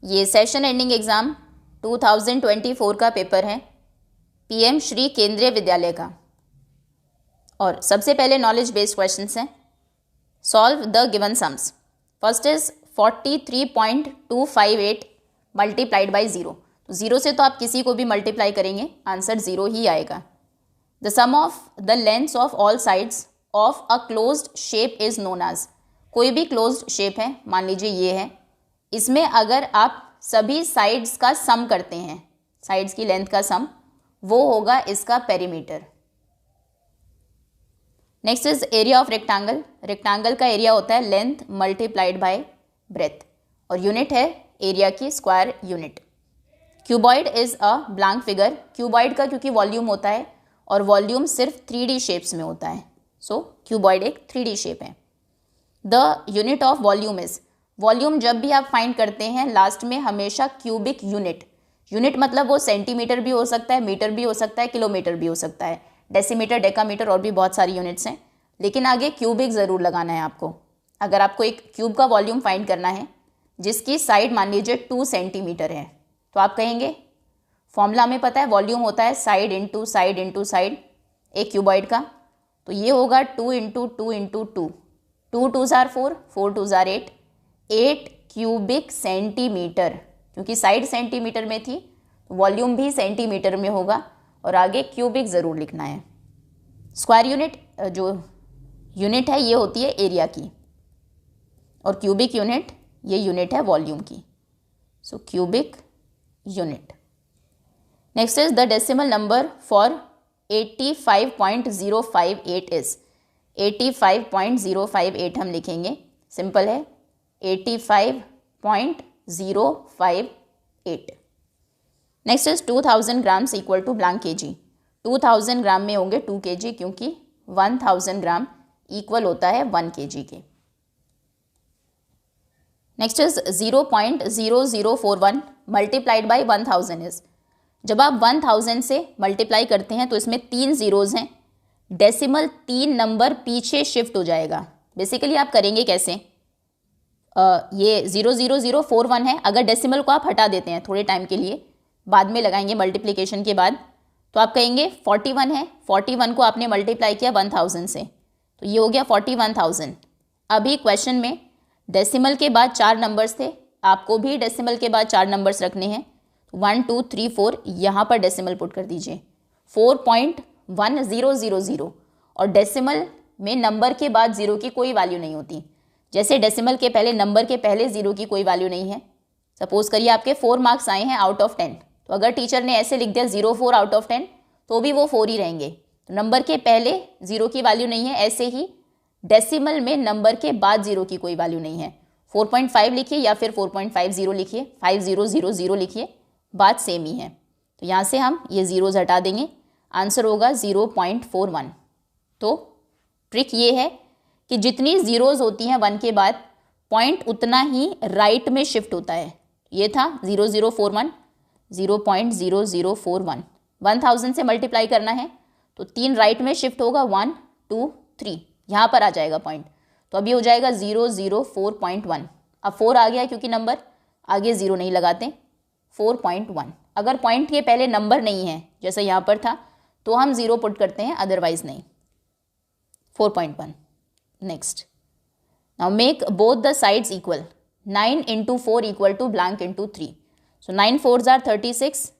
ये session ending exam 2024 का paper है पीएम श्री केंद्रीय विद्यालय का। और सबसे पहले नॉलेज बेस्ड क्वेश्चंस हैं। Solve the given sums. First is 43.258 multiplied by zero. तो ज़ीरो से तो आप किसी को भी मल्टीप्लाई करेंगे, आंसर ज़ीरो ही आएगा। The sum of the lengths of all sides of a closed shape is known as. कोई भी क्लोज्ड शेप है, मान लीजिए ये है, इसमें अगर आप सभी साइड्स का सम करते हैं, साइड्स की लेंथ का सम, वो होगा इसका perimeter. Next is area of rectangle. Rectangle का एरिया होता है लेंथ मल्टीप्लाइड बाय ब्रेथ और यूनिट है एरिया की square unit. Cuboid is a blank figure. Cuboid का क्योंकि वॉल्यूम होता है और वॉल्यूम सिर्फ 3D शेप्स में होता है, सो क्यूबॉइड एक 3D शेप है। The unit of volume is. Volume जब भी आप फाइंड करते हैं लास्ट में हमेशा क्यूबिक यूनिट। यूनिट मतलब वो सेंटीमीटर भी हो सकता है, मीटर भी हो सकता है, किलोमीटर भी हो सकता है, डेसीमीटर, डेकामीटर और भी बहुत सारी यूनिट्स हैं, लेकिन आगे क्यूबिक ज़रूर लगाना है आपको। अगर आपको एक क्यूब का वॉल्यूम फाइंड करना है जिसकी साइड मान लीजिए 2 सेंटीमीटर है, तो आप कहेंगे, फॉर्मूला में पता है वॉल्यूम होता है side into side into side एक क्यूबॉइड का, तो ये होगा 2 into 2 into 2, 2 2s are 4, 4 2s are 8, 8 cubic centimetre. क्योंकि साइड सेंटीमीटर में थी तो वॉल्यूम भी सेंटीमीटर में होगा और आगे क्यूबिक ज़रूर लिखना है। स्क्वायर यूनिट जो यूनिट है ये होती है एरिया की और क्यूबिक यूनिट ये यूनिट है वॉल्यूम की, so cubic unit. Next is the decimal number for 85.058 is. 85.058 हम लिखेंगे, सिंपल है 85.058। Next is 2000 grams equal to blank KG. 2000 gram में होंगे 2 kg क्योंकि 1000 ग्राम इक्वल होता है 1 kg के। Next is 0.0041 multiplied by 1000 is. जब आप 1000 से मल्टीप्लाई करते हैं तो इसमें 3 ज़ीरोज़ हैं, डेसिमल 3 नंबर पीछे शिफ्ट हो जाएगा। बेसिकली आप करेंगे कैसे, ये 00041 है, अगर डेसिमल को आप हटा देते हैं थोड़े टाइम के लिए, बाद में लगाएंगे मल्टीप्लिकेशन के बाद, तो आप कहेंगे 41 है, 41 को आपने मल्टीप्लाई किया 1000 से, तो ये हो गया 41,000। अभी क्वेश्चन में डेसिमल के बाद 4 नंबर्स थे, आपको भी डेसिमल के बाद 4 नंबर्स रखने हैं, 1 2 3 4 यहाँ पर डेसिमल पुट कर दीजिए 4.1000 और डेसिमल में नंबर के बाद ज़ीरो की कोई वैल्यू नहीं होती। जैसे डेसिमल के पहले नंबर के पहले ज़ीरो की कोई वैल्यू नहीं है। सपोज करिए आपके 4 मार्क्स आए हैं आउट ऑफ 10, तो अगर टीचर ने ऐसे लिख दिया 0.4 आउट ऑफ 10 तो भी वो 4 ही रहेंगे। तो नंबर के पहले ज़ीरो की वैल्यू नहीं है, ऐसे ही डेसिमल में नंबर के बाद ज़ीरो की कोई वैल्यू नहीं है। 4.5 लिखिए या फिर 4.50 लिखिए, 5000 लिखिए, बात सेम ही है। तो यहाँ से हम ये ज़ीरोज़ हटा देंगे, आंसर होगा 0.41। तो ट्रिक ये है कि जितनी ज़ीरोज़ होती हैं 1 के बाद, पॉइंट उतना ही राइट में शिफ्ट होता है। ये था 0041, 0.0041। 1000 से मल्टीप्लाई करना है तो 3 राइट में शिफ्ट होगा, 1 2 3, यहाँ पर आ जाएगा पॉइंट, तो अभी हो जाएगा 004.1। अब 4 आ गया क्योंकि नंबर आगे ज़ीरो नहीं लगाते, 4.1। अगर पॉइंट के पहले नंबर नहीं है जैसे यहाँ पर था तो हम ज़ीरो पुट करते हैं, अदरवाइज नहीं। 4.1। Next, now make both the sides equal. 9 into 4 equal to blank into 3, so 9 4s are 36।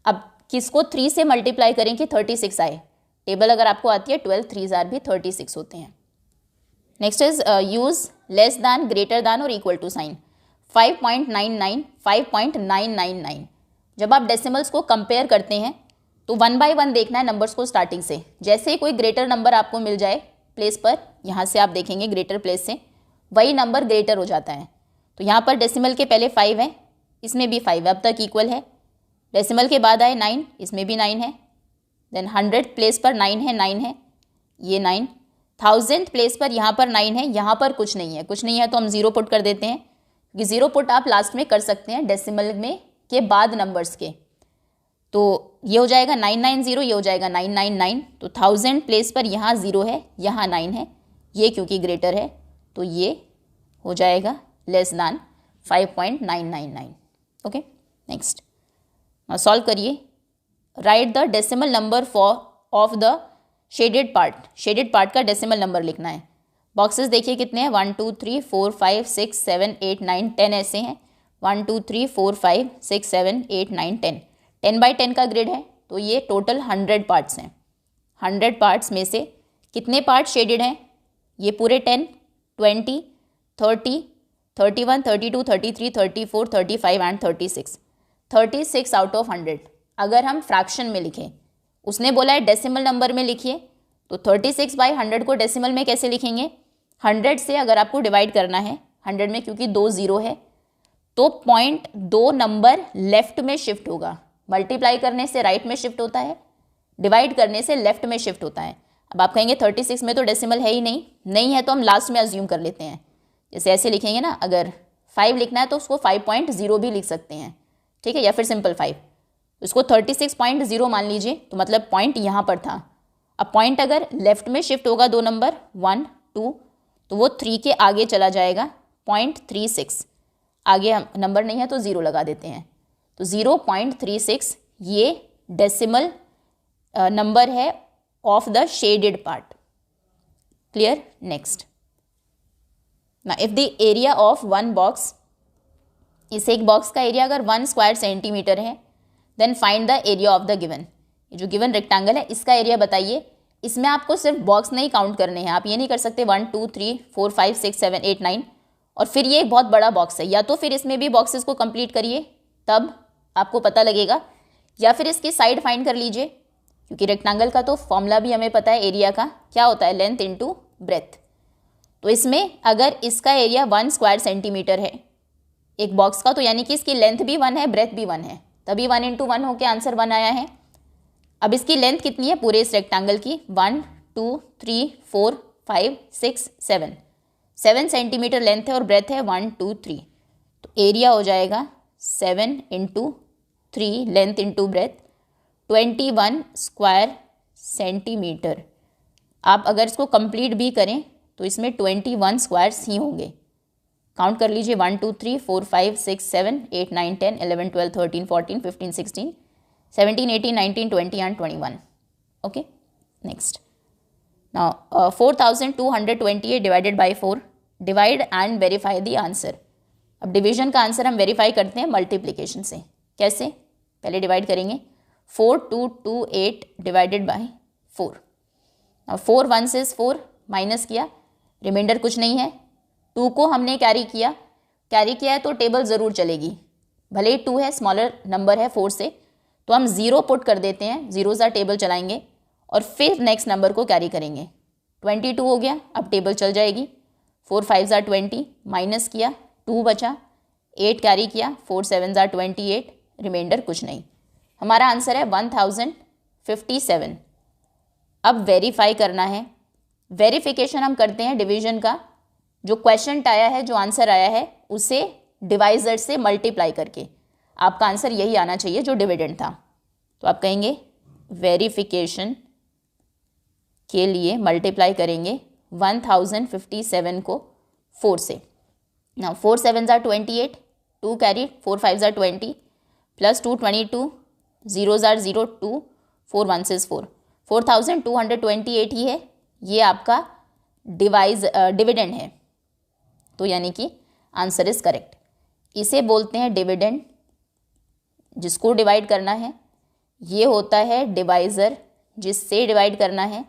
अब किसको 3 से मल्टीप्लाई करें कि 36 आए, टेबल अगर आपको आती है 12 3s are भी 36 होते हैं। Next is use less than, greater than और इक्वल टू साइन। 5.99, 5.999। जब आप डेसिमल्स को कंपेयर करते हैं तो 1 बाय 1 देखना है नंबर्स को स्टार्टिंग से। जैसे ही कोई ग्रेटर नंबर आपको मिल जाए प्लेस पर, यहाँ से आप देखेंगे ग्रेटर प्लेस से, वही नंबर ग्रेटर हो जाता है। तो यहाँ पर डेसिमल के पहले 5 है, इसमें भी 5 है, अब तक इक्वल है। डेसिमल के बाद आए 9, इसमें भी 9 है। देन 100 प्लेस पर 9 है, 9 है, ये 9। 1000 प्लेस पर यहाँ पर 9 है, यहाँ पर कुछ नहीं है, कुछ नहीं है तो हम ज़ीरो पुट कर देते हैं, क्योंकि ज़ीरो पुट आप लास्ट में कर सकते हैं डेसिमल में के बाद नंबर्स के। तो ये हो जाएगा 990, ये हो जाएगा 999। तो 1000 प्लेस पर यहाँ 0 है, यहाँ 9 है, ये क्योंकि ग्रेटर है तो ये हो जाएगा less than 5.999. Okay, next solve करिए. Write the decimal number of the shaded part. Shaded part का डेसिमल नंबर लिखना है. बॉक्सेस देखिए कितने हैं, 1 2 3 4 5 6 7 8 9 10 ऐसे हैं. 1 2 3 4 5 6 7 8 9 10. 10 बाई 10 का ग्रिड है, तो ये टोटल 100 पार्ट्स हैं. 100 पार्ट्स में से कितने पार्ट शेडेड हैं? ये पूरे 10, 20, 30, 31, 32, 33, 34, 35 एंड 36. 36 out of 100. अगर हम फ्रैक्शन में लिखें, उसने बोला है डेसिमल नंबर में लिखिए, तो 36 बाई 100 को डेसिमल में कैसे लिखेंगे? 100 से अगर आपको डिवाइड करना है, 100 में क्योंकि 2 0 है, तो 0.2 नंबर लेफ्ट में शिफ्ट होगा. मल्टीप्लाई करने से राइट में शिफ्ट होता है, डिवाइड करने से लेफ्ट में शिफ्ट होता है. अब आप कहेंगे 36 में तो डेसिमल है ही नहीं है, तो हम लास्ट में अज्यूम कर लेते हैं. जैसे ऐसे लिखेंगे ना, अगर 5 लिखना है तो उसको 5.0 भी लिख सकते हैं, ठीक है, या फिर सिंपल 5. इसको 36.0 मान लीजिए, तो मतलब पॉइंट यहाँ पर था. अब पॉइंट अगर लेफ्ट में शिफ्ट होगा 2 नंबर 1 2, तो वो 3 के आगे चला जाएगा 0.36. आगे हम नंबर नहीं है तो 0 लगा देते हैं, तो 0.36 ये डेसिमल नंबर है of the shaded part. Clear? Next. ना if the area of one box, इस एक बॉक्स का एरिया अगर 1 स्क्वायर सेंटीमीटर है, then find the area of the given. ये जो गिवन रेक्टेंगल है इसका एरिया बताइए. इसमें आपको सिर्फ बॉक्स नहीं काउंट करने हैं, आप ये नहीं कर सकते 1 2 3 4 5 6 7 8 9 और फिर ये एक बहुत बड़ा बॉक्स है. या तो फिर इसमें भी बॉक्सेस को कंप्लीट करिए, तब आपको पता लगेगा, या फिर इसकी साइड फाइंड कर लीजिए, क्योंकि रेक्टेंगल का तो फॉर्मूला भी हमें पता है एरिया का क्या होता है, लेंथ इंटू ब्रेथ. तो इसमें अगर इसका एरिया 1 स्क्वायर सेंटीमीटर है एक बॉक्स का, तो यानी कि इसकी लेंथ भी 1 है, ब्रेथ भी 1 है, तभी 1 × 1 होकर आंसर 1 आया है. अब इसकी लेंथ कितनी है पूरे इस रेक्टेंगल की? 1 2 3 4 5 6 7. 7 सेंटीमीटर लेंथ है और ब्रेथ है 1 2 3. तो एरिया हो जाएगा 7 × 3 length into breath 21 square centimetre. आप अगर इसको कंप्लीट भी करें तो इसमें 21 स्क्वायर्स ही होंगे. काउंट कर लीजिए 1 2 3 4 5 6 7 8 9 10 11 12 13 14 15 16 17 18 19 20 and 21. Okay, next. Now 4228 divided by 4. Divide and verify the answer. अब डिवीजन का आंसर हम वेरीफाई करते हैं मल्टीप्लिकेशन से. कैसे? पहले डिवाइड करेंगे. 4228 डिवाइडेड बाई 4. अब 4 1 से 4 माइनस किया, रिमाइंडर कुछ नहीं है. 2 को हमने कैरी किया है तो टेबल ज़रूर चलेगी, भले ही 2 है, स्मॉलर नंबर है 4 से, तो हम 0 पुट कर देते हैं, 0 सा टेबल चलाएंगे और फिर नेक्स्ट नंबर को कैरी करेंगे. 22 हो गया, अब टेबल चल जाएगी. 4 5 ज़ा 20, माइनस किया, 2 बचा, 8 कैरी किया, 4 7 ज़ा 28, रिमाइंडर कुछ नहीं. हमारा आंसर है 1057. अब वेरीफाई करना है. वेरिफिकेशन हम करते हैं डिवीजन का. जो क्वेश्चन आया है, जो आंसर आया है, उसे डिवाइजर से मल्टीप्लाई करके आपका आंसर यही आना चाहिए जो डिविडेंड था. तो आप कहेंगे वेरिफिकेशन के लिए मल्टीप्लाई करेंगे 1057 को 4 से. ना 4 7 ज़ा 28, 2 कैरी, 4 5 ज़ा 20 प्लस 2 22, 0 ज़ा 0 2, 4 1 से 4. 4228 ही है, ये आपका डिविडेंड है. तो यानी कि आंसर इज करेक्ट. इसे बोलते हैं डिविडेंड, जिसको डिवाइड करना है. ये होता है डिवाइज़र, जिससे डिवाइड करना है.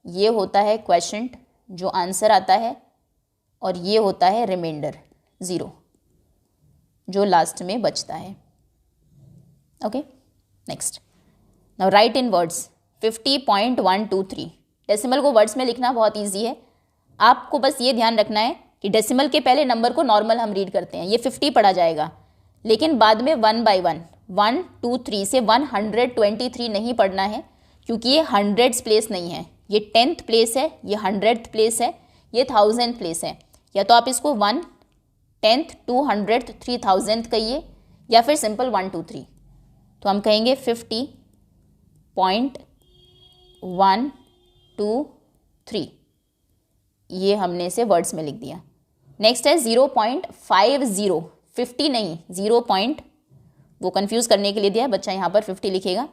ये होता है क्वेशंट, जो आंसर आता है. और ये होता है रिमाइंडर 0, जो लास्ट में बचता है. Okay, next. नाउ राइट इन वर्ड्स 50.123. डेसिमल को वर्ड्स में लिखना बहुत इजी है. आपको बस ये ध्यान रखना है कि डेसिमल के पहले नंबर को नॉर्मल हम रीड करते हैं, ये 50 पढ़ा जाएगा, लेकिन बाद में 1 बाई 1 1 2 3 से 123 नहीं पढ़ना है, क्योंकि ये 100th प्लेस नहीं है, ये 10th प्लेस है, ये 100th प्लेस है, ये 1000th प्लेस है. या तो आप इसको 1 10th 200th 3000th कहिए, या फिर सिंपल 1 2 3. तो हम कहेंगे 50.123. ये हमने इसे वर्ड्स में लिख दिया. नेक्स्ट है 0.50. 50 नहीं, 0. वो कंफ्यूज करने के लिए दिया है बच्चा, यहाँ पर 50 लिखेगा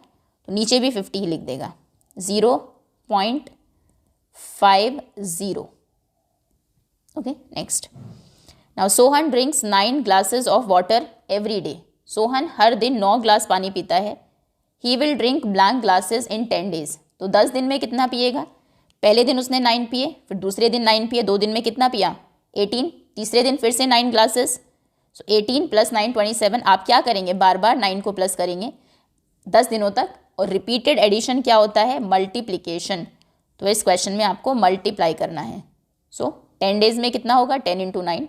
तो नीचे भी 50 ही लिख देगा, 0.50. Okay, next. Now Sohan drinks 9 glasses of water every day. Sohan हर दिन 9 ग्लास पानी पीता है. He will drink blank glasses in 10 days. तो 10 दिन में कितना पिएगा? पहले दिन उसने 9 पिए, फिर दूसरे दिन 9 पिए, 2 दिन में कितना पिया? 18. तीसरे दिन फिर से 9 ग्लासेस, सो 18 + 9 27. आप क्या करेंगे? बार बार 9 को प्लस करेंगे 10 दिनों तक. और रिपीटेड एडिशन क्या होता है? मल्टीप्लिकेशन. तो इस क्वेश्चन में आपको मल्टीप्लाई करना है. सो 10 days में कितना होगा? 10 × 9,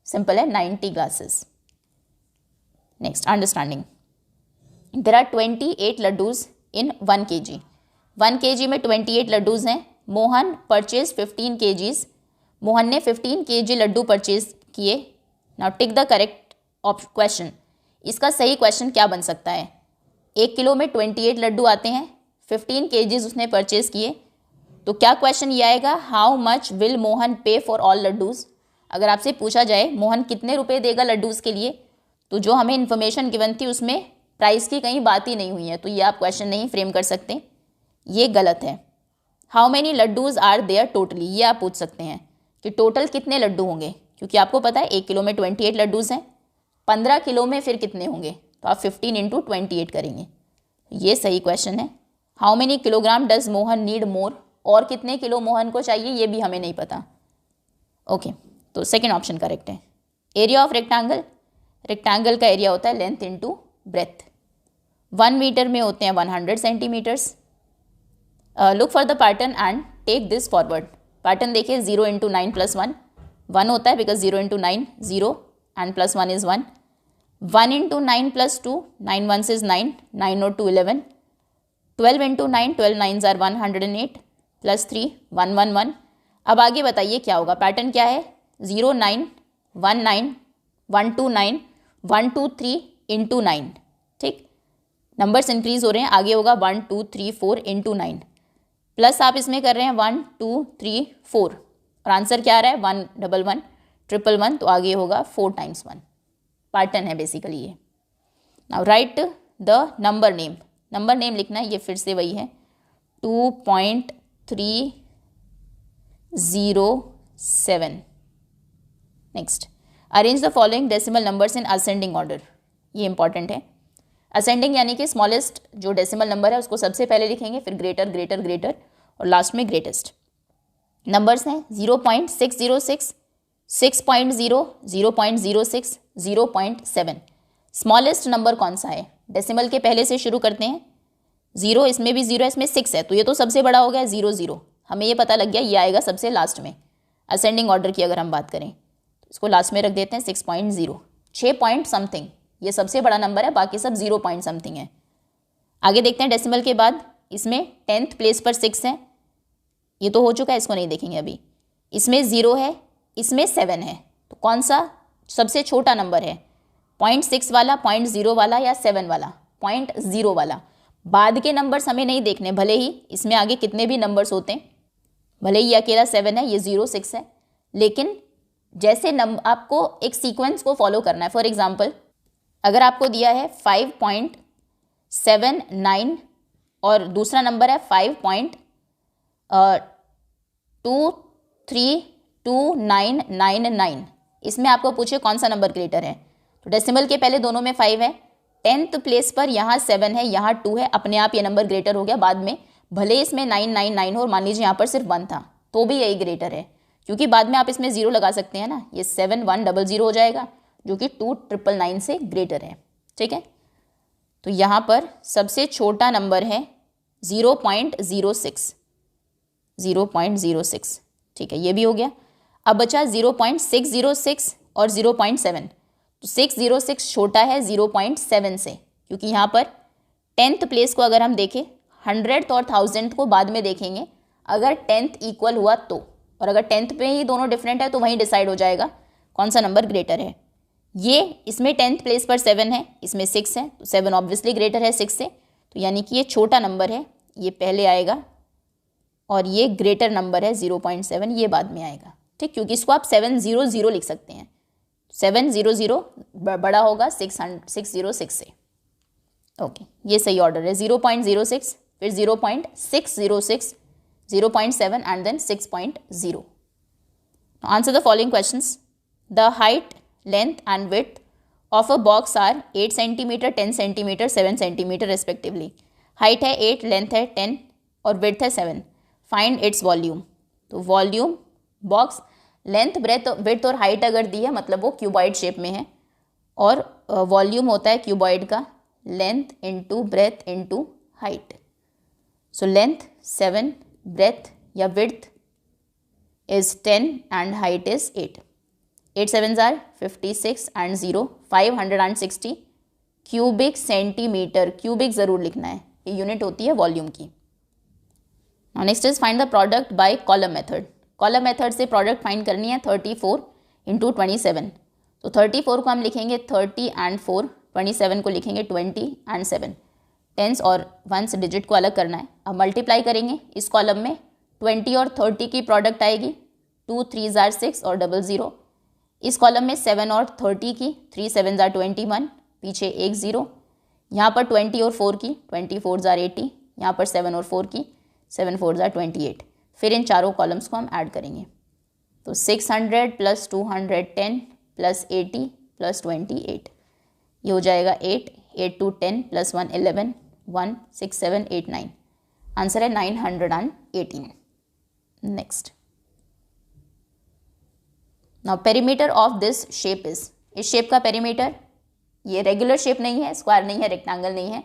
सिंपल है, 90 glasses. Next, understanding. There are 28 laddoos in 1 kg. 1 kg में 28 लड्डूज हैं. Mohan purchase 15 kgs. मोहन ने 15 kg लड्डू परचेज किए. Now tick the correct question. इसका सही क्वेश्चन क्या बन सकता है? 1 किलो में 28 लड्डू आते हैं, 15 kgs उसने परचेज किए, तो क्या क्वेश्चन ये आएगा? हाउ मच विल मोहन पे फॉर ऑल लड्डूज. अगर आपसे पूछा जाए मोहन कितने रुपए देगा लड्डूज के लिए, तो जो हमें इन्फॉर्मेशन गिवन थी उसमें प्राइस की कहीं बात ही नहीं हुई है, तो ये आप क्वेश्चन नहीं फ्रेम कर सकते, ये गलत है. How many laddoos are there totally, ये आप पूछ सकते हैं कि टोटल कितने लड्डू होंगे, क्योंकि आपको पता है 1 किलो में 28 लड्डूज हैं. 15 किलो में फिर कितने होंगे? तो आप 15 × 28 करेंगे. ये सही क्वेश्चन है. How many kilogram does Mohan need more, और कितने किलो मोहन को चाहिए ये भी हमें नहीं पता. ओके, तो सेकेंड ऑप्शन करेक्ट है. Area of rectangle. रेक्टेंगल का एरिया होता है लेंथ इंटू ब्रेथ. 1 मीटर में होते हैं 100 centimetres. Look for the pattern and take this forward. Pattern देखिए, 0 × 9 + 1, 1 होता है because 0 × 9 0 and +1 is 1. 1 × 9 + 2, 9 1s is 9, 9 और 2 11. 12 × 9, 12 9s are 108, +3 1 1 1. अब आगे बताइए क्या होगा? पैटर्न क्या है? 0 9 1 9 1 2 9 1 2 3 × 9. ठीक, नंबर्स इंक्रीज हो रहे हैं. आगे होगा 1 2 3 4 × 9, प्लस आप इसमें कर रहे हैं 1 2 3 4, और आंसर क्या आ रहा है? 1 1 1 1 1 1, तो आगे होगा 4 × 1. पैटर्न है बेसिकली ये. Now right the number name. Number name लिखना है, ये फिर से वही है, 2.307. Next, arrange the following decimal numbers in ascending order. ये इंपॉर्टेंट है. असेंडिंग यानी कि स्मॉलेस्ट जो डेसिमल नंबर है उसको सबसे पहले लिखेंगे, फिर ग्रेटर ग्रेटर ग्रेटर और लास्ट में ग्रेटेस्ट. नंबर्स हैं 0.606, 6.0, 0.06, 0.7. स्मॉलेस्ट नंबर कौन सा है? डेसिमल के पहले से शुरू करते हैं. 0, इसमें भी 0 है, इसमें 6 है, तो ये तो सबसे बड़ा हो गया 0 0. हमें ये पता लग गया ये आएगा सबसे लास्ट में. असेंडिंग ऑर्डर की अगर हम बात करें तो इसको लास्ट में रख देते हैं. 6.0, 6 पॉइंट समथिंग, ये सबसे बड़ा नंबर है, बाकी सब 0 पॉइंट समथिंग है. आगे देखते हैं डेसिमल के बाद. इसमें 10th प्लेस पर 6 है, ये तो हो चुका है, इसको नहीं देखेंगे अभी. इसमें 0 है, इसमें 7 है, तो कौन सा सबसे छोटा नंबर है? 0.6 वाला, 0.0 वाला या 7 वाला? 0.0 वाला. बाद के नंबर्स हमें नहीं देखने, भले ही इसमें आगे कितने भी नंबर्स होते हैं, भले ही ये अकेला 7 है, ये 0 6 है, लेकिन जैसे आपको एक सीक्वेंस को फॉलो करना है. फॉर एग्जाम्पल, अगर आपको दिया है 5.79 और दूसरा नंबर है 5.23299, इसमें आपको पूछे कौन सा नंबर ग्रेटर है, तो डेसिमल के पहले दोनों में 5 है. 10th प्लेस पर यहाँ 7 है, यहाँ 2 है, अपने आप ये नंबर ग्रेटर हो गया. बाद में भले इसमें 999 हो और मान लीजिए यहाँ पर सिर्फ 1 था, तो भी यही ग्रेटर है, क्योंकि बाद में आप इसमें 0 लगा सकते हैं ना. ये 7100 हो जाएगा, जो कि 2999 से ग्रेटर है. ठीक है, तो यहाँ पर सबसे छोटा नंबर है 0.06, 0.06. ठीक है, ये भी हो गया. अब बचा 0.606 और 0.7. तो 606 छोटा है 0.7 से, क्योंकि यहाँ पर 10th प्लेस को अगर हम देखें, 100th और 1000th को बाद में देखेंगे. अगर 10th इक्वल हुआ तो, और अगर 10th पे ही दोनों डिफरेंट है तो वहीं डिसाइड हो जाएगा कौन सा नंबर ग्रेटर है. ये इसमें 10th प्लेस पर 7 है, इसमें 6 है, तो 7 ऑब्वियसली ग्रेटर है 6 से, तो यानी कि ये छोटा नंबर है, ये पहले आएगा, और ये ग्रेटर नंबर है 0.7, ये बाद में आएगा. ठीक, क्योंकि इसको आप 700 लिख सकते हैं, 700 बड़ा होगा 606 से। ओके, ये सही ऑर्डर है। 0.06, फिर 0.606, 0.7 and then 6.0। Answer the following questions. The height, length and width of a box are 8 centimetre, 10 centimetre, 7 centimetre respectively. Height है 8, लेंथ है 10 और विड्थ है 7। Find its volume. तो volume, box length, breadth, width और height अगर दी है मतलब वो क्यूबॉइड शेप में है, और वॉल्यूम होता है क्यूबॉइड का length into breadth into height. So length 7, breadth या width is 10 and height is 8. 8 sevens are 56 and 0 560 cubic centimetre. Cubic ज़रूर लिखना है, ये यूनिट होती है वॉल्यूम की। Next is find the product by column method. Column method से product find करनी है 34 इंटू 27। तो 34 को हम लिखेंगे 30 एंड 4, 27 को लिखेंगे 20 एंड 7। टेंस और वंस डिजिट को अलग करना है। अब मल्टीप्लाई करेंगे इस कॉलम में 20 और 30 की प्रोडक्ट आएगी, 2 3 are 6 और 00। इस कॉलम में 7 और 30 की, 3 7 are 21, पीछे एक 0। यहाँ पर 20 और 4 की, 24 are 80, यहाँ पर 7 और 4 की, 7 4 are 28। फिर इन चारों कॉलम्स को हम ऐड करेंगे। तो 600 प्लस 210 प्लस 80 प्लस 28, ये हो जाएगा 8, 8 2 10 प्लस 1 11, 1 6 7 8 9। आंसर है 918। Next, now perimeter of this shape is. इस शेप का पेरीमीटर, ये रेगुलर शेप नहीं है, स्क्वायर नहीं है, रेक्टेंगल नहीं है,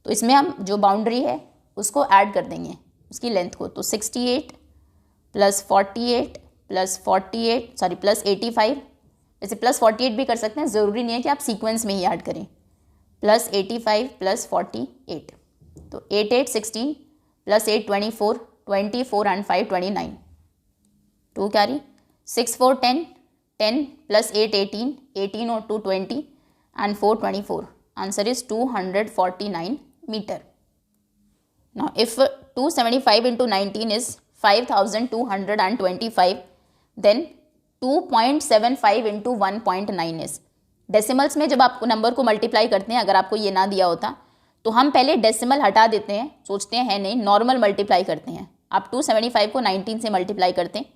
तो इसमें हम जो बाउंड्री है उसको ऐड कर देंगे उसकी लेंथ को। तो 68 प्लस 48 प्लस 85, वैसे प्लस 48 भी कर सकते हैं, ज़रूरी नहीं है कि आप सीक्वेंस में ही ऐड करें। प्लस 85 प्लस 48, तो 8 8 16 प्लस 8 24, 24 एंड 5 29, 2 कैरी, 6 4 10, 10 प्लस 8 18, 18 और 2 20 and 4 24। Answer is 249 metre. Now if 275 into 19 is 5225, then 2.75 into 1.9 is. Decimals में जब आप नंबर को मल्टीप्लाई करते हैं, अगर आपको ये ना दिया होता तो हम पहले डेसिमल हटा देते हैं, सोचते हैं नहीं, नॉर्मल मल्टीप्लाई करते हैं। आप 275 को 19 से मल्टीप्लाई करते हैं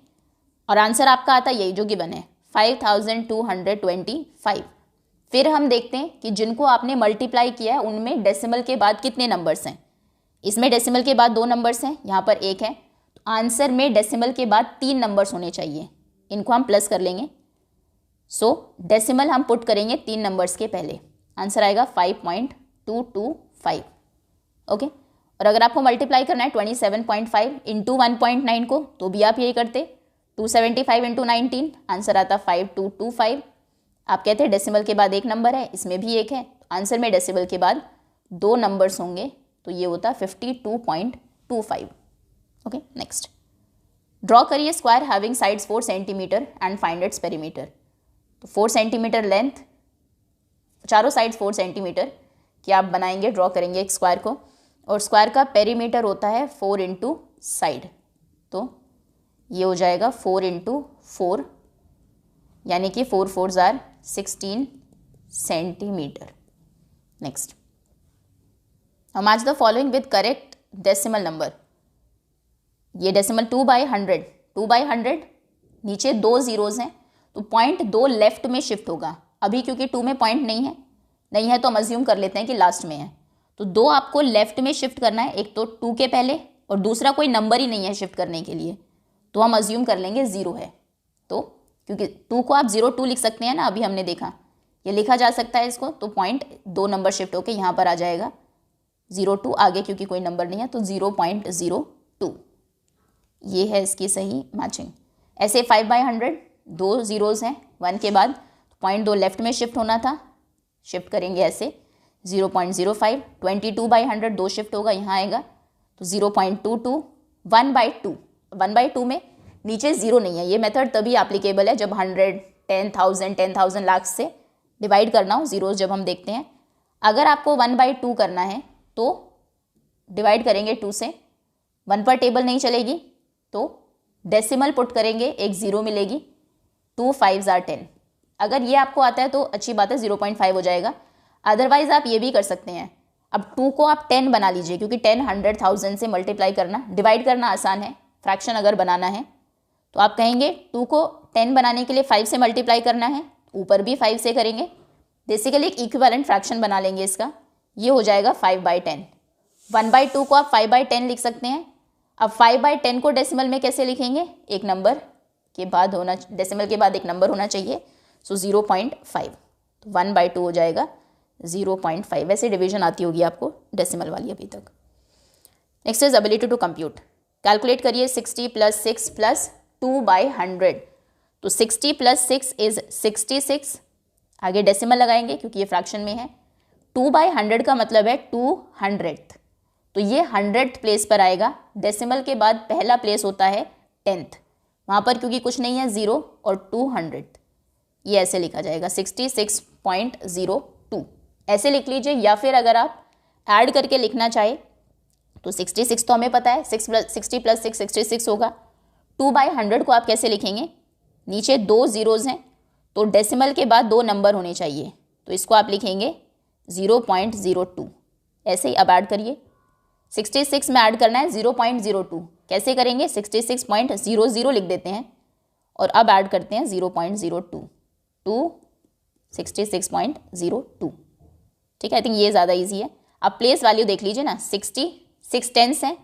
और आंसर आपका आता यही जो गिवन है 5225। फिर हम देखते हैं कि जिनको आपने मल्टीप्लाई किया है उनमें डेसिमल के बाद कितने नंबर्स हैं। इसमें डेसिमल के बाद 2 नंबर्स हैं, यहाँ पर 1 है, तो आंसर में डेसिमल के बाद 3 नंबर्स होने चाहिए। इनको हम प्लस कर लेंगे। सो डेसिमल हम पुट करेंगे 3 नंबर्स के पहले, आंसर आएगा 5.225। ओके, और अगर आपको मल्टीप्लाई करना है 27.5 इंटू 1.9 को, तो भी आप यही करते, 275 इंटू 19, आंसर आता 5225। आप कहते हैं डेसिमल के बाद 1 नंबर है, इसमें भी 1 है, आंसर में डेसिमल के बाद 2 नंबर्स होंगे, तो ये होता 52.25। ओके, नेक्स्ट, ड्रॉ करिए square having sides 4 centimetre and find its perimeter. तो 4 सेंटीमीटर लेंथ, चारों साइड्स 4 सेंटीमीटर कि आप बनाएंगे, ड्रॉ करेंगे एक स्क्वायर को, और स्क्वायर का पेरीमीटर होता है 4 इंटू साइड, तो ये हो जाएगा 4 इंटू 4, यानी कि 4 4s are 16 centimetre. Next, match the following with correct decimal number. ये डेसिमल 2/100, 2/100 नीचे 2 जीरोज हैं, तो पॉइंट 2 लेफ्ट में शिफ्ट होगा। अभी क्योंकि 2 में पॉइंट नहीं है तो हम अज्यूम कर लेते हैं कि लास्ट में है, तो 2 आपको लेफ्ट में शिफ्ट करना है, एक तो 2 के पहले और दूसरा कोई नंबर ही नहीं है शिफ्ट करने के लिए, तो हम अज्यूम कर लेंगे 0 है। तो क्योंकि 2 को आप 02 लिख सकते हैं ना, अभी हमने देखा ये लिखा जा सकता है इसको, तो पॉइंट 2 नंबर शिफ्ट होके यहाँ पर आ जाएगा 02, आगे क्योंकि कोई नंबर नहीं है तो 0.02, ये है इसकी सही मैचिंग। ऐसे 5/100 2 जीरोज हैं 1 के बाद, तो पॉइंट 2 लेफ्ट में शिफ्ट होना था, शिफ्ट करेंगे ऐसे 0.05, 22/100 2 शिफ्ट होगा, यहाँ आएगा तो 0.22, 1/2, 1/2 में नीचे 0 नहीं है। ये मेथड तभी एप्लीकेबल है जब 100, 10,000, 10,000 लाख से डिवाइड करना हो, जीरोज जब हम देखते हैं। अगर आपको 1/2 करना है तो डिवाइड करेंगे 2 से, 1 पर टेबल नहीं चलेगी तो डेसिमल पुट करेंगे, एक 0 मिलेगी, 2 5s are 10। अगर ये आपको आता है तो अच्छी बात है, 0.5 हो जाएगा। अदरवाइज आप ये भी कर सकते हैं, अब 2 को आप 10 बना लीजिए, क्योंकि 10 100,000 से मल्टीप्लाई करना, डिवाइड करना आसान है। फ्रैक्शन अगर बनाना है तो आप कहेंगे 2 को 10 बनाने के लिए 5 से मल्टीप्लाई करना है, ऊपर भी 5 से करेंगे। बेसिकली एक इक्विवेलेंट फ्रैक्शन बना लेंगे इसका, ये हो जाएगा 5/10। 1/2 को आप 5/10 लिख सकते हैं। अब 5/10 को डेसिमल में कैसे लिखेंगे, एक नंबर के बाद होना, डेसिमल के बाद एक नंबर होना चाहिए, सो 0.5, तो 1/2 हो जाएगा 0.5। वैसे डिवीजन आती होगी आपको डेसिमल वाली अभी तक। Next is ability to compute. Calculate करिए 60 + 6 + 2/100, तो 60 + 6 इज 66। आगे डेसिमल लगाएंगे क्योंकि ये फ्रैक्शन में है। 2/100 का मतलब है 200th, तो ये 100th प्लेस पर आएगा। डेसिमल के बाद पहला प्लेस होता है 10th, वहाँ पर क्योंकि कुछ नहीं है 0 और 200th, ये ऐसे लिखा जाएगा 66.02 ऐसे लिख लीजिए। या फिर अगर आप ऐड करके लिखना चाहे तो 66 तो हमें पता है, 60 + 6 66 होगा। 2/100 को आप कैसे लिखेंगे, नीचे 2 ज़ीरोज़ हैं तो डेसिमल के बाद 2 नंबर होने चाहिए, तो इसको आप लिखेंगे 0.02 ऐसे ही। अब ऐड करिए, 66 में ऐड करना है 0.02, कैसे करेंगे, 66.00 लिख देते हैं और अब ऐड करते हैं 0.02 टू 66.02। ठीक है, आई थिंक ये ज़्यादा इजी है। अब प्लेस वैल्यू देख लीजिए ना, 60 6 टेंस हैं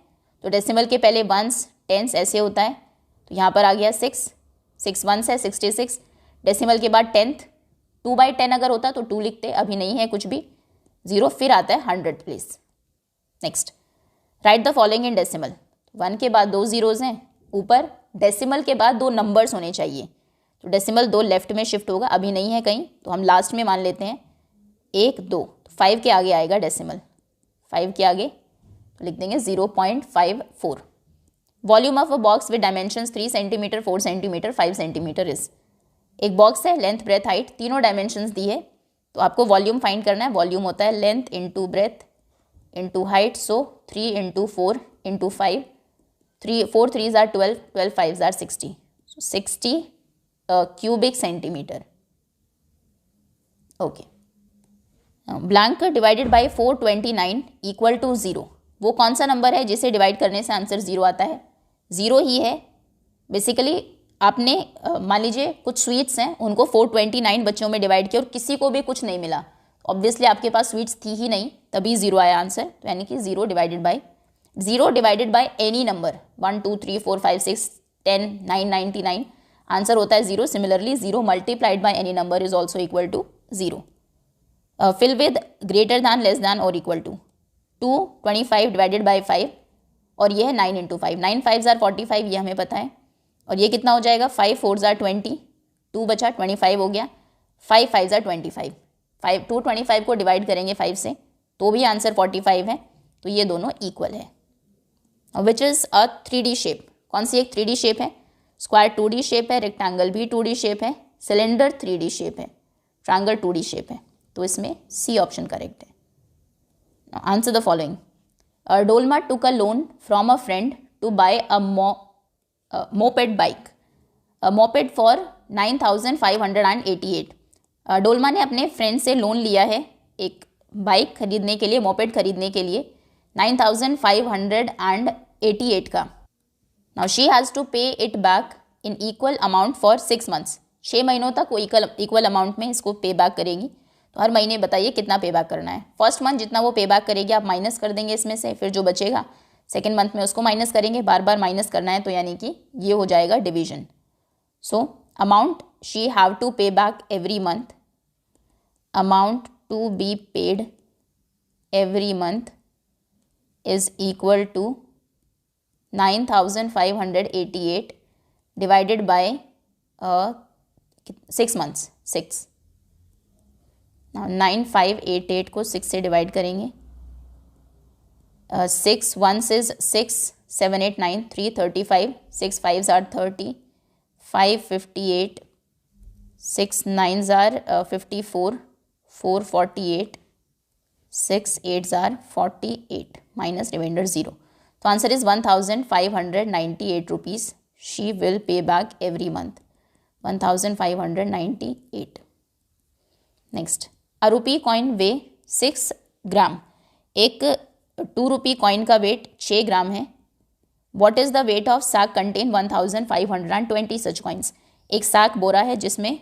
तो डेसिमल के पहले वंस टेंस ऐसे होता है, तो यहाँ पर आ गया 6 वंस है 66, डेसिमल के बाद 10th, 2/10 अगर होता तो 2 लिखते, अभी नहीं है कुछ भी, 0, फिर आता है 100th place. Next, right the following in decimal. 1 के बाद 2 ज़ीरोज़ हैं ऊपर, डेसिमल के बाद 2 नंबर्स होने चाहिए, तो डेसिमल 2 लेफ्ट में शिफ्ट होगा, अभी नहीं है कहीं, तो हम लास्ट में मान लेते हैं 1 2, 5 के आगे आएगा डेसिमल, 5 के आगे तो लिख देंगे 0.54। Volume of a box with dimensions 3 centimetre 4 centimetre 5 centimetre is. एक बॉक्स है, लेंथ ब्रेथ हाइट तीनों डायमेंशंस दी है, तो आपको वॉल्यूम फाइंड करना है। वॉल्यूम होता है length into breadth into height, so 3 × 4 × 5, 4 3s are 12, 12 5s are 60, so 60 cubic centimetre. Okay, blank divided by 429 equal to 0, वो कौन सा नंबर है जिसे डिवाइड करने से आंसर 0 आता है, 0 ही है। बेसिकली आपने मान लीजिए कुछ स्वीट्स हैं, उनको 429 बच्चों में डिवाइड किया और किसी को भी कुछ नहीं मिला, ऑब्वियसली आपके पास स्वीट्स थी ही नहीं, तभी 0 आया आंसर, तो यानी कि 0 divided by any number 1 2 3 4 5 6 10 9 99, answer होता है 0। Similarly 0 multiplied by any number is also equal to 0। Fill with greater than less than और इक्वल टू 225 डिवाइडेड बाय 5, और ये है 9 × 5, 9 5s are 45, ये हमें पता है, और ये कितना हो जाएगा 5 4s are 20, 2 बचा 25 हो गया, 5 5s are 25, 225 को डिवाइड करेंगे 5 से तो भी आंसर 45 है, तो ये दोनों इक्वल है। Which is a 3D shape, कौन सी एक 3D शेप है, स्क्वायर 2D शेप है, रेक्टेंगल भी 2D शेप है, सिलेंडर 3D शेप है, ट्रायंगल 2D शेप है, तो इसमें सी ऑप्शन करेक्ट है। Answer the following. Dolma took a loan from a friend to buy a moped bike, moped for 9,588। Dolma ने अपने फ्रेंड से लोन लिया है एक बाइक खरीदने के लिए, मोपेड खरीदने के लिए 9,588 का। नाउ शी हैज़ टू पे it back in equal amount for 6 months, 6 महीनों तक वो इक्वल अमाउंट में इसको पे बैक करेगी। तो हर महीने बताइए कितना पे बैक करना है। फर्स्ट मंथ जितना वो पे बैक करेगी आप माइनस कर देंगे इसमें से, फिर जो बचेगा सेकेंड मंथ में उसको माइनस करेंगे, बार बार माइनस करना है, तो यानी कि ये हो जाएगा division. So amount she have to pay back every month, amount to be paid every month is equal to 9,588 divided by 6 months, 6। 9,588 को 6 से डिवाइड करेंगे, 6 1s is 6, 7 8 9 3 35, 6 5s are 30, 5 58, 6 9s are 54, 4 48, 6 8s are 48, minus remainder 0. तो answer is 1,598 rupees she will pay back every month, 1,598। Next, a rupee coin weigh 6 gram. एक 2 rupee coin का weight 6 gram है। What is the weight of sack contain 1520 such coins. एक sack बोरा है जिसमें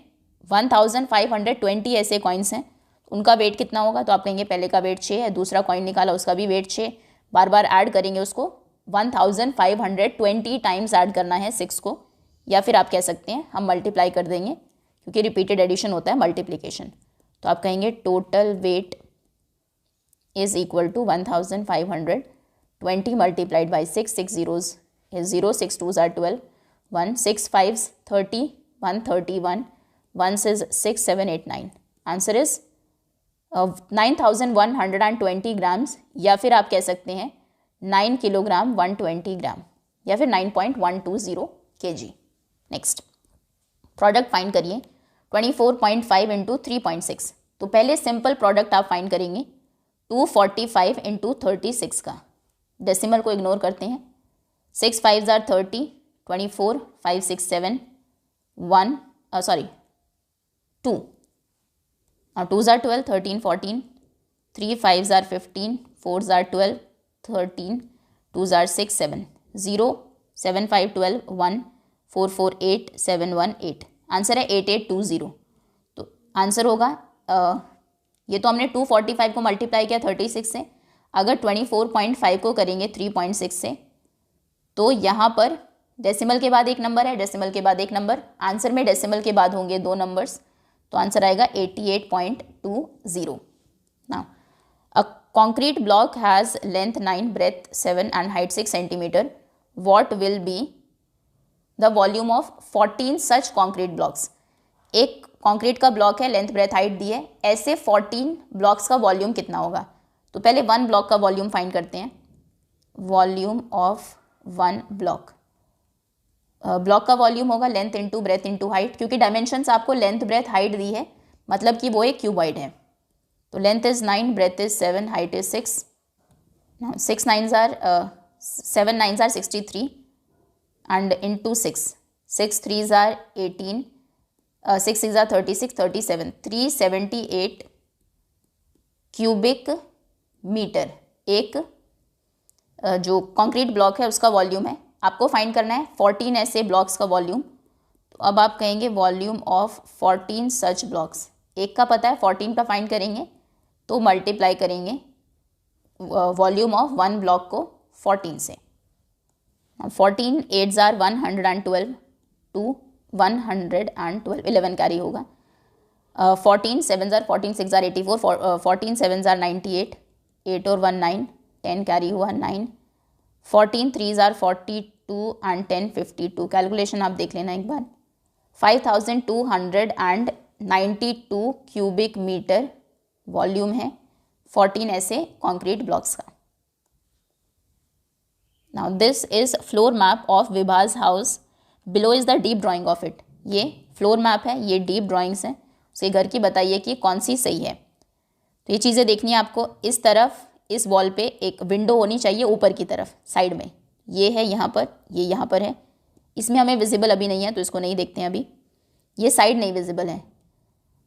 1520 ऐसे coins हैं, उनका वेट कितना होगा? तो आप कहेंगे पहले का वेट 6 है, दूसरा कॉइन निकाला उसका भी वेट 6, बार बार ऐड करेंगे उसको, 1520 टाइम्स ऐड करना है 6 को, या फिर आप कह सकते हैं हम मल्टीप्लाई कर देंगे क्योंकि रिपीटेड एडिशन होता है मल्टीप्लिकेशन। तो आप कहेंगे total weight is equal to 1520 multiplied by 6, 6 zeros is 0, 6 2s are 12, 1 6 5s 30, 1 31, 1 is 6 7 8 9। Answer is 9120 grams, या फिर आप कह सकते हैं 9 किलोग्राम 120 ग्राम, या फिर 9.120 kg। नेक्स्ट, प्रोडक्ट फाइंड करिए 24.5 इंटू 3.6। तो पहले सिंपल प्रोडक्ट आप फाइंड करेंगे 245 इंटू 36 का, डेसिमल को इग्नोर करते हैं, 6 5s are 30, 24 5 6 7 1 2, 2s are 12, 13 14, 3 5s are 15, 4s are 12, 13, 2s are 6 7, 0 7 5 12, 1 4 4 8 7 1 8। Answer है 8820। तो आंसर होगा ये तो हमने 245 को मल्टीप्लाई किया 36 से, अगर 24.5 को करेंगे 3.6 से, तो यहाँ पर डेसिमल के बाद एक नंबर है, डेसिमल के बाद एक नंबर, आंसर में डेसिमल के बाद होंगे 2 नंबर्स, तो आंसर आएगा 88.20। Now, a concrete block has length 9, breadth 7 and height 6 centimetre. What will be the volume of 14 such concrete blocks. एक कॉन्क्रीट का ब्लॉक है, लेंथ ब्रेथ हाइट दी है, ऐसे 14 ब्लॉक्स का वॉल्यूम कितना होगा? तो पहले 1 ब्लॉक का वॉल्यूम फाइंड करते हैं। वॉल्यूम ऑफ 1 ब्लॉक, ब्लॉक का वॉल्यूम होगा length into breadth into height, क्योंकि डायमेंशंस आपको लेंथ ब्रेथ हाइट दी है, मतलब कि वो एक क्यूबॉइड है। तो length is 9, breadth is 7, height is 6, 7 9s are 63 and into 6 3s are 18, 6 6s are 36, 37, 378 cubic metre एक जो कंक्रीट ब्लॉक है उसका वॉल्यूम है। आपको फाइंड करना है 14 ऐसे ब्लॉक्स का वॉल्यूम। तो अब आप कहेंगे वॉल्यूम ऑफ 14 सच ब्लॉक्स, एक का पता है 14 का फाइंड करेंगे तो मल्टीप्लाई करेंगे वॉल्यूम ऑफ 1 ब्लॉक को 14 से। 14 8s are 112 to 112, 11 कैरी होगा। 14 7s are 14, 6 are 84, 14 7s are 98, 8 और 1 9, 10 कैरी हुआ 9, 14 3s are 42 and 10 52। कैलकुलेशन आप देख लेना एक बार। 5292 क्यूबिक मीटर वॉल्यूम है 14 ऐसे कॉन्क्रीट ब्लॉक्स का। Now this is floor map of विभाज house, below is the deep drawing of it. ये फ्लोर मैप है, ये डीप ड्राइंग्स हैं, उसे घर की बताइए कि कौन सी सही है। तो ये चीज़ें देखनी है आपको। इस तरफ इस वॉल पे एक विंडो होनी चाहिए ऊपर की तरफ साइड में, ये है यहाँ पर, ये यहाँ पर है, इसमें हमें विजिबल अभी नहीं है तो इसको नहीं देखते हैं अभी, ये साइड नहीं विजिबल है।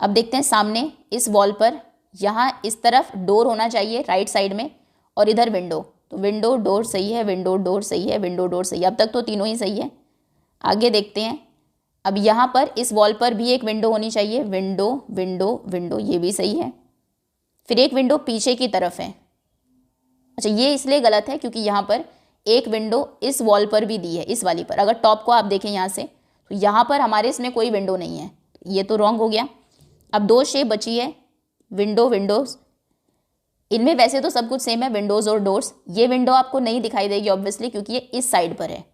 अब देखते हैं सामने इस वॉल पर, यहाँ इस तरफ डोर होना चाहिए राइट साइड में और इधर विंडो। तो विंडो डोर सही है, विंडो डोर सही है, विंडो डोर सही है, अब तक तो तीनों ही सही है। आगे देखते हैं, अब यहाँ पर इस वॉल पर भी एक विंडो होनी चाहिए, विंडो विंडो विंडो, ये भी सही है। फिर एक विंडो पीछे की तरफ है, अच्छा ये इसलिए गलत है क्योंकि यहाँ पर एक विंडो इस वॉल पर भी दी है, इस वाली पर। अगर टॉप को आप देखें यहाँ से तो यहाँ पर हमारे इसमें कोई विंडो नहीं है, ये तो रॉन्ग हो गया। अब 2 शेप बची है, विंडो विंडोज, इनमें वैसे तो सब कुछ सेम है, विंडोज़ और डोर्स। ये विंडो आपको नहीं दिखाई देगी ऑब्वियसली क्योंकि ये इस साइड पर है,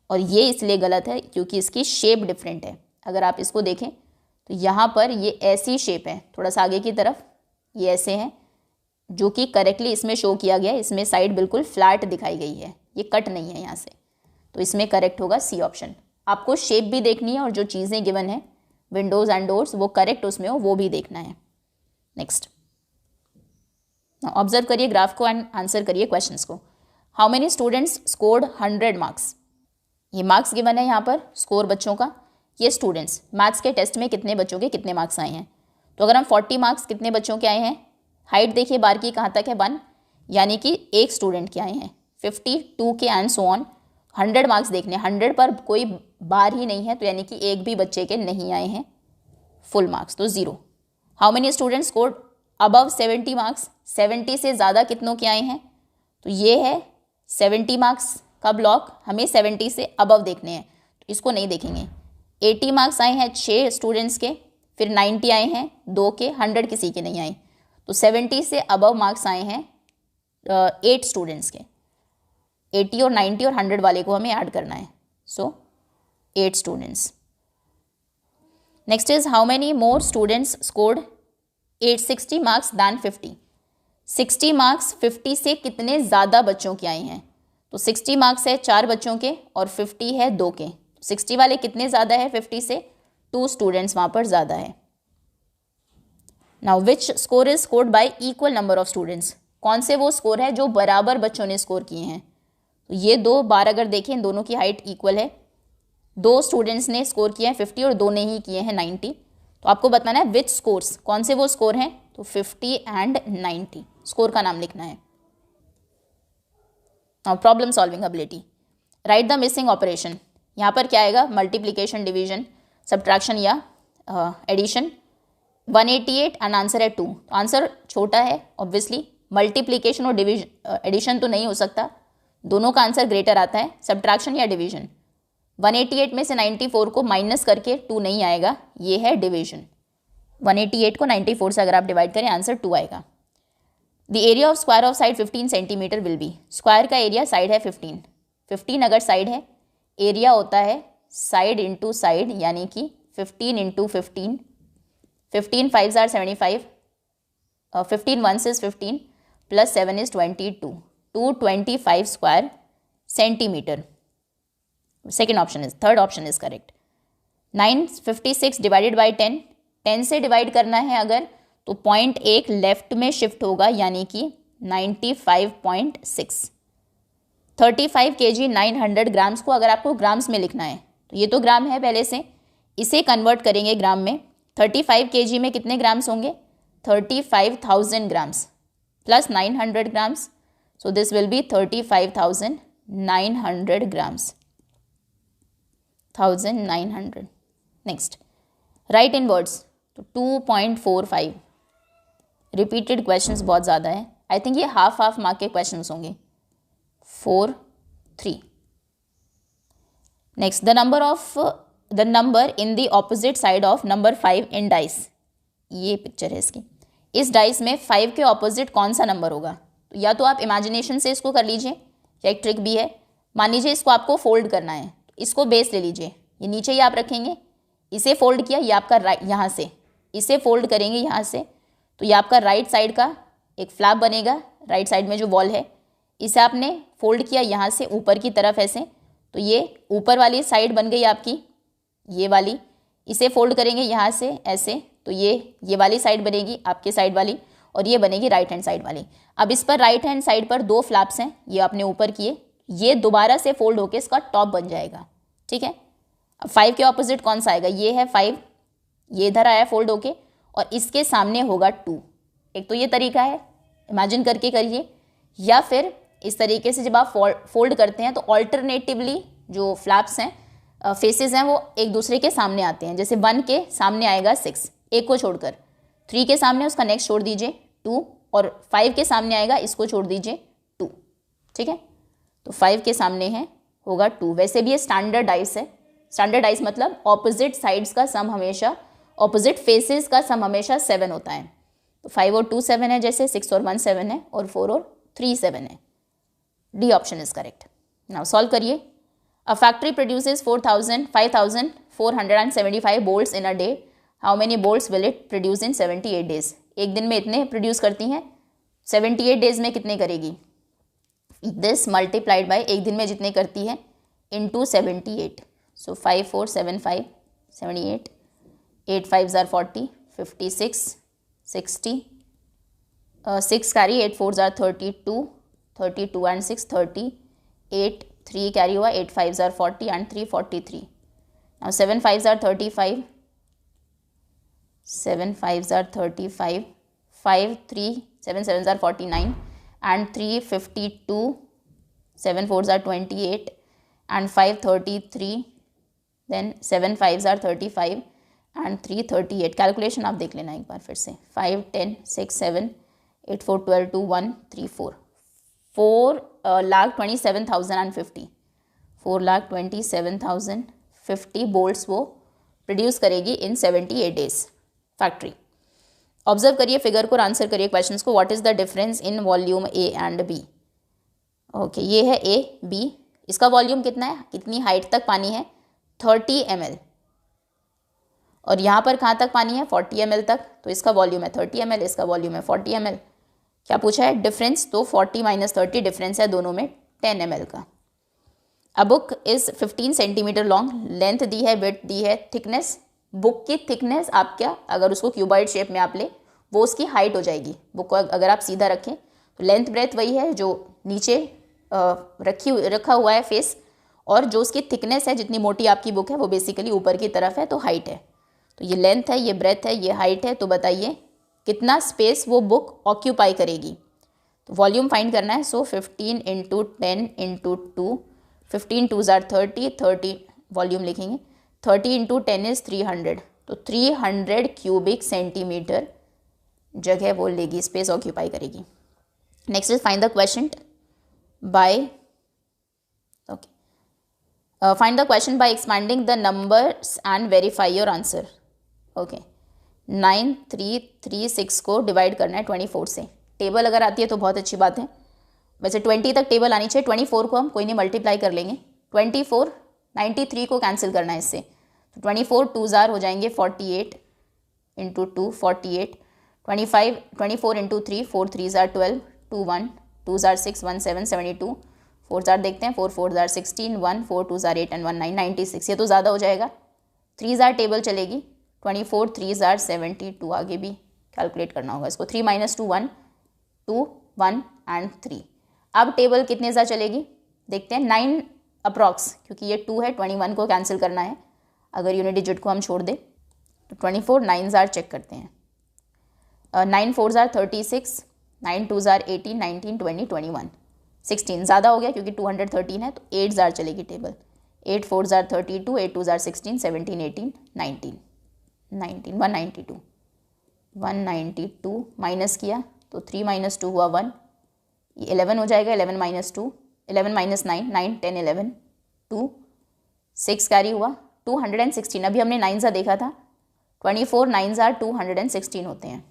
और ये इसलिए गलत है क्योंकि इसकी शेप डिफरेंट है। अगर आप इसको देखें तो यहाँ पर ये ऐसी शेप है, थोड़ा सा आगे की तरफ ये ऐसे है, जो कि करेक्टली इसमें शो किया गया है। इसमें साइड बिल्कुल फ्लैट दिखाई गई है, ये कट नहीं है यहाँ से, तो इसमें करेक्ट होगा सी ऑप्शन। आपको शेप भी देखनी है और जो चीज़ें गिवन है विंडोज़ एंड डोर्स वो करेक्ट उसमें हो, वो भी देखना है। नेक्स्ट, ऑब्जर्व करिए ग्राफ को एंड आंसर करिए क्वेश्चंस को। How many students scored 100 marks. ये मार्क्स गिवन है यहाँ पर, स्कोर बच्चों का, ये स्टूडेंट्स, मैथ्स के टेस्ट में कितने बच्चों के कितने मार्क्स आए हैं। तो अगर हम 40 मार्क्स कितने बच्चों के आए हैं, हाइट देखिए बार की कहाँ तक है 1, यानी कि एक स्टूडेंट के आए हैं। 52 के एंड सो ऑन। 100 मार्क्स देखने, 100 पर कोई बार ही नहीं है, तो यानी कि एक भी बच्चे के नहीं आए हैं फुल मार्क्स, तो 0। How many students scored above 70 marks, 70 से ज़्यादा कितनों के आए हैं, तो ये है 70 मार्क्स का ब्लॉक, हमें 70 से अबव देखने हैं, तो इसको नहीं देखेंगे। 80 मार्क्स आए हैं 6 स्टूडेंट्स के, फिर 90 आए हैं 2 के, 100 किसी के नहीं आए, तो 70 से अबव मार्क्स आए हैं 8 स्टूडेंट्स के। 80 और 90 और 100 वाले को हमें ऐड करना है, so 8 students. Next is how many more students scored 860 marks than 50। 60 marks 50 से कितने ज़्यादा बच्चों के आए हैं, तो 60 मार्क्स है 4 बच्चों के और 50 है 2 के, 60 वाले कितने ज़्यादा है 50 से, 2 स्टूडेंट्स वहाँ पर ज़्यादा है। Now which score is scored y equal number of students, कौन से वो स्कोर है जो बराबर बच्चों ने स्कोर किए हैं, तो ये 2 बार अगर देखें इन दोनों की हाइट इक्वल है, 2 स्टूडेंट्स ने स्कोर किए हैं 50 और 2 ने ही किए हैं 90, तो आपको बताना है विच स्कोर्स, कौन से वो स्कोर हैं, तो 50 एंड 90 स्कोर का नाम लिखना है। Now problem solving ability, right the missing operation, यहाँ पर क्या आएगा, मल्टीप्लिकेशन, डिवीजन, सब्ट्रैक्शन या एडिशन। 188 एंड आंसर है 2, तो आंसर छोटा है ऑब्वियसली, मल्टीप्लिकेशन और डिवीजन एडिशन तो नहीं हो सकता, दोनों का आंसर ग्रेटर आता है, सब्ट्रैक्शन या डिवीजन। 188 में से 94 को माइनस करके 2 नहीं आएगा, ये है डिवीजन। 188 को 94 से अगर आप डिवाइड करें आंसर 2 आएगा। The area of square of side 15 centimetre will be, square का एरिया साइड है 15 अगर साइड है, एरिया होता है साइड इंटू साइड, यानी कि 15 into 15, 15 5s are 75, 15 1s is 15 plus 7 is 22, 225 square centimetre. Second option is, third option is correct. 956 divided by 10, 10 से divide करना है अगर, तो पॉइंट 1 लेफ्ट में शिफ्ट होगा, यानी कि 95.6। 35 kg 900 ग्राम्स को अगर आपको ग्राम्स में लिखना है, तो ये तो ग्राम है पहले से, इसे कन्वर्ट करेंगे ग्राम में। 35 kg में कितने ग्राम्स होंगे, 35,000 grams plus 900 grams, so this will be 35,900 grams, 1900। Next, right in words, तो 2.45 रिपीटेड क्वेश्चंस बहुत ज़्यादा है, आई थिंक ये हाफ मार्क के क्वेश्चंस होंगे। 4 3। Next, the number in the opposite side of number 5 in dice, ये picture है इसकी, इस डाइस में 5 के ऑपोजिट कौन सा नंबर होगा, तो या तो आप इमेजिनेशन से इसको कर लीजिए, या एक ट्रिक भी है, मान लीजिए इसको आपको फोल्ड करना है, इसको बेस ले लीजिए, ये नीचे ही आप रखेंगे, इसे फोल्ड किया, ये आपका राइट, यहाँ से इसे फोल्ड करेंगे यहाँ से, तो ये आपका राइट साइड का एक फ्लैप बनेगा, राइट साइड में जो वॉल है, इसे आपने फोल्ड किया यहाँ से ऊपर की तरफ ऐसे, तो ये ऊपर वाली साइड बन गई आपकी, ये वाली, इसे फोल्ड करेंगे यहाँ से ऐसे, तो ये वाली साइड बनेगी आपकी साइड वाली, और ये बनेगी राइट हैंड साइड वाली। अब इस पर राइट हैंड साइड पर 2 फ्लैप्स हैं, ये आपने ऊपर किए, ये दोबारा से फोल्ड होके इसका टॉप बन जाएगा, ठीक है। अब 5 के ऑपोजिट कौन सा आएगा, ये है 5, ये इधर आया फोल्ड होके, और इसके सामने होगा 2। एक तो ये तरीका है, इमेजिन करके करिए, या फिर इस तरीके से जब आप फोल्ड करते हैं तो ऑल्टरनेटिवली जो फ्लैप्स हैं, फेसेस हैं, वो एक दूसरे के सामने आते हैं। जैसे 1 के सामने आएगा 6, एक को छोड़कर, 3 के सामने उसका नेक्स्ट छोड़ दीजिए 2, और 5 के सामने आएगा, इसको छोड़ दीजिए 2, ठीक है। तो 5 के सामने है होगा 2। वैसे भी ये स्टैंडर्ड डाइस है, स्टैंडर्ड डाइस मतलब ऑपोजिट साइड्स का सम हमेशा, ऑपोजिट फेसेस का सम हमेशा 7 होता है। तो 5 और 2 7 है, जैसे 6 और 1 7 है, और 4 और 3 7 है। D option is correct. Now solve करिए। A factory produces 5475 bolts in a day, how many bolts will it produce in 78 days. एक दिन में इतने प्रोड्यूस करती हैं, 78 डेज में कितने करेगी, दिस मल्टीप्लाइड बाय एक दिन में जितने करती है into 78, so 5 4 7 5 78, 8 5s are 40, 56 60, 6 carry, 8 4s are 32, 32 and 6 30, 8 3 carry हुआ, 8 5s are 40 and 3 43. Now 7 5s are 35, 7 5s are 35, 5 3 7 7s are 49 and 3 52, 7 4s are 28 and 5 33, then 7 5s are 35 and 3 38. Calculation आप देख लेना एक बार फिर से. 5 10 6 7 8 4 12 2 1 3 4 4,27,050 4,27,050 बोल्ट्स वो प्रोड्यूस करेगी इन 78 डेज फैक्ट्री. ऑब्जर्व करिए फिगर को और आंसर करिए क्वेश्चंस को. What is the difference in volume A and B. Okay, ये है ए बी. इसका वॉल्यूम कितना है, कितनी हाइट तक पानी है, 30 ml. और यहाँ पर कहाँ तक पानी है, 40 ml तक. तो इसका वॉल्यूम है 30 ml, इसका वॉल्यूम है 40 ml. क्या पूछा है, डिफरेंस. तो 40 - 30 डिफरेंस है दोनों में 10 ml का. A book is 15 centimetre long. Length दी है, विड्थ दी है, थिकनेस. बुक की थिकनेस आप क्या, अगर उसको क्यूबॉइड शेप में आप ले, वो उसकी हाइट हो जाएगी. बुक को अगर आप सीधा रखें तो लेंथ ब्रेथ वही है जो नीचे रखा हुआ है फेस, और जो उसकी थिकनेस है, जितनी मोटी आपकी बुक है वो बेसिकली ऊपर की तरफ है, तो हाइट है. तो ये लेंथ है, ये ब्रेथ है, ये हाइट है. तो बताइए कितना स्पेस वो बुक ऑक्यूपाई करेगी. तो वॉल्यूम फाइंड करना है. सो 15 × 10 × 2, 15 2s are 30, 30 वॉल्यूम लिखेंगे. 30 × 10 is 300. तो 300 क्यूबिक सेंटीमीटर जगह वो लेगी, स्पेस ऑक्यूपाई करेगी. Next is find the question by, okay, find the question by expanding the numbers and verify your answer. Okay, 9 3 3 6 को डिवाइड करना है 24 से. टेबल अगर आती है तो बहुत अच्छी बात है. वैसे 20 तक टेबल आनी चाहिए. 24 को हम कोई नहीं मल्टीप्लाई कर लेंगे. 24 93 को कैंसिल करना है इससे. तो 24 2s हो जाएंगे 48 × 2 48. 24 × 3 4 3s are 12 2 1 2s are 6 1 7 72. 4s देखते हैं. 4 4s are 16 1 4 2s are 8 and 1 9 96. ये तो ज़्यादा हो जाएगा. 3s टेबल चलेगी. 24 3s are 72. आगे भी कैलकुलेट करना होगा इसको. 3 - 2 1 2 1 and 3. अब टेबल कितने ज़ा चलेगी देखते हैं. 9 अप्रॉक्स, क्योंकि ये 2 है. 21 को कैंसिल करना है अगर यूनिट डिजिट को हम छोड़ दें. तो 24 9s चेक करते हैं. 9 4s are 36, 9 2s are 18 19 20 21 16. ज़्यादा हो गया क्योंकि 213 है. तो 8s चलेगी table. 8 4s are 32, 8 2s are 16 17 18 19 19 192. 192 minus किया तो 3 - 2 हुआ 1. 11 हो जाएगा. 11 - 2 11 - 9 9 10 11 2 6 कैरी हुआ 216. अभी हमने 9 देखा था. 24 9s 216 होते हैं.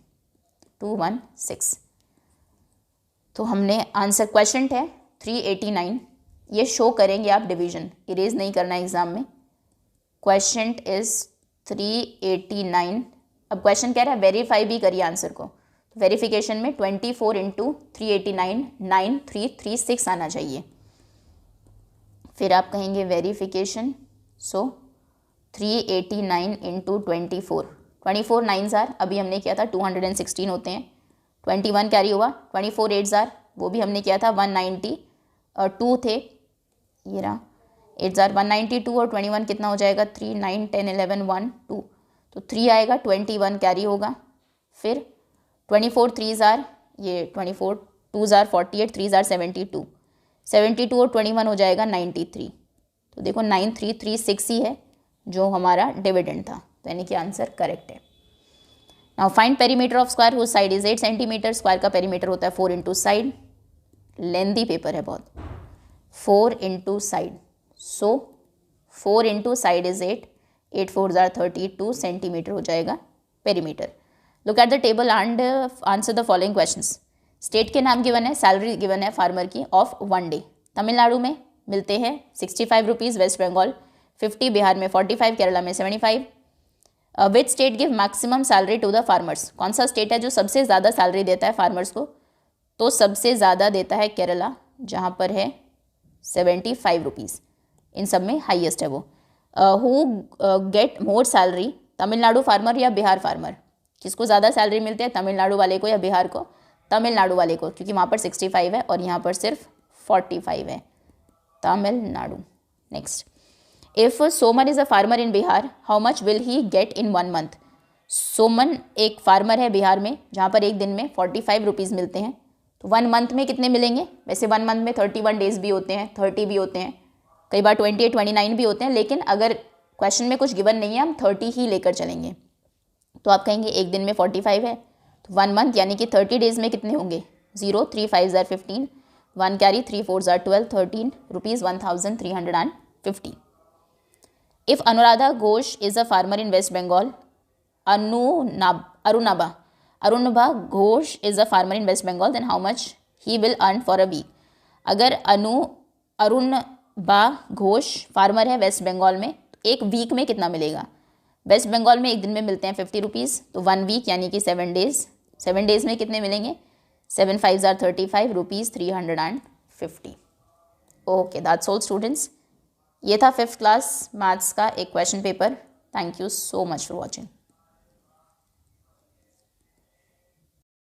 216. तो हमने आंसर, क्वेश्चन है 389. ये शो करेंगे आप डिवीजन, इरेज नहीं करना एग्जाम में. Question is 389. अब क्वेश्चन कह रहा है वेरीफाई भी करिए आंसर को. तो वेरिफिकेशन में 24 × 389 9336 आना चाहिए. फिर आप कहेंगे वेरिफिकेशन. सो 389 × 24 24 9s अभी हमने किया था 216 होते हैं. 21 कैरी हुआ. 24 8s वो भी हमने किया था 192 थे. ये रहा 8s 192. और 21 कितना हो जाएगा 3 9 10 11 1 2. तो 3 आएगा. 21 कैरी होगा. फिर 24 3s ये 24 2s 48 3s 72 72 और 21 हो जाएगा 93. तो देखो 9336 ही है जो हमारा डिविडेंड था. तो यानी कि आंसर करेक्ट है. Now find perimeter of square whose side is 8 centimetre. Square का पेरीमीटर होता है 4 × साइड. लेंदी पेपर है बहुत. 4 × side. So 4 × side is 8. 8 4s are 32 centimetre हो जाएगा perimeter. Look at the table and answer the following questions. State के नाम given है, सैलरी गिवन है फार्मर की ऑफ 1 डे. तमिलनाडु में मिलते हैं 65 रुपीज़, वेस्ट बंगाल 50, बिहार में 45, केरला में 75. Which state give maximum salary to the farmers. कौन सा स्टेट है जो सबसे ज़्यादा सैलरी देता है फार्मर्स को. तो सबसे ज़्यादा देता है केरला, जहाँ पर है 75 रुपीज़. इन सब में हाईएस्ट है वो. Who get more salary, Tamil Nadu farmer या बिहार फार्मर. किसको ज़्यादा सैलरी मिलती है, तमिलनाडु वाले को या बिहार को. तमिलनाडु वाले को, क्योंकि वहाँ पर 65 है और यहाँ पर सिर्फ 45 है. Tamil Nadu. Next, if Soman is a farmer in Bihar, how much will he get in 1 month. Soman एक फार्मर है बिहार में, जहाँ पर एक दिन में 45 रुपीज़ मिलते हैं। तो 1 मंथ में कितने मिलेंगे? वैसे 1 मंथ में 31 डेज भी होते हैं, 30 भी होते हैं, कई बार 28, 29 भी होते हैं, लेकिन अगर क्वेश्चन में कुछ गिवन नहीं है हम 30 ही लेकर चलेंगे। तो आप कहेंगे एक दिन में 45 है, तो 1 मंथ यानी कि 30 डेज में कितने होंगे? 0, 3 5 ज़ार 15, 1 कैरी 3 4 ज़ार 12, 13 rupees 1350। If Anuradha Ghosh is a farmer in West Bengal, Arunabha Ghosh is a farmer in West Bengal, then how much he will earn for a week. अगर अरुणभा घोष फार्मर है वेस्ट बंगाल में, तो एक वीक में कितना मिलेगा? वेस्ट बंगाल में एक दिन में मिलते हैं 50 रुपीज़, तो 1 वीक यानी कि 7 डेज, 7 डेज में कितने मिलेंगे? 7 5 ज़ार 35 rupees 350। Okay, that's all students. ये था 5th क्लास मैथ्स का एक question paper. Thank you so much for watching.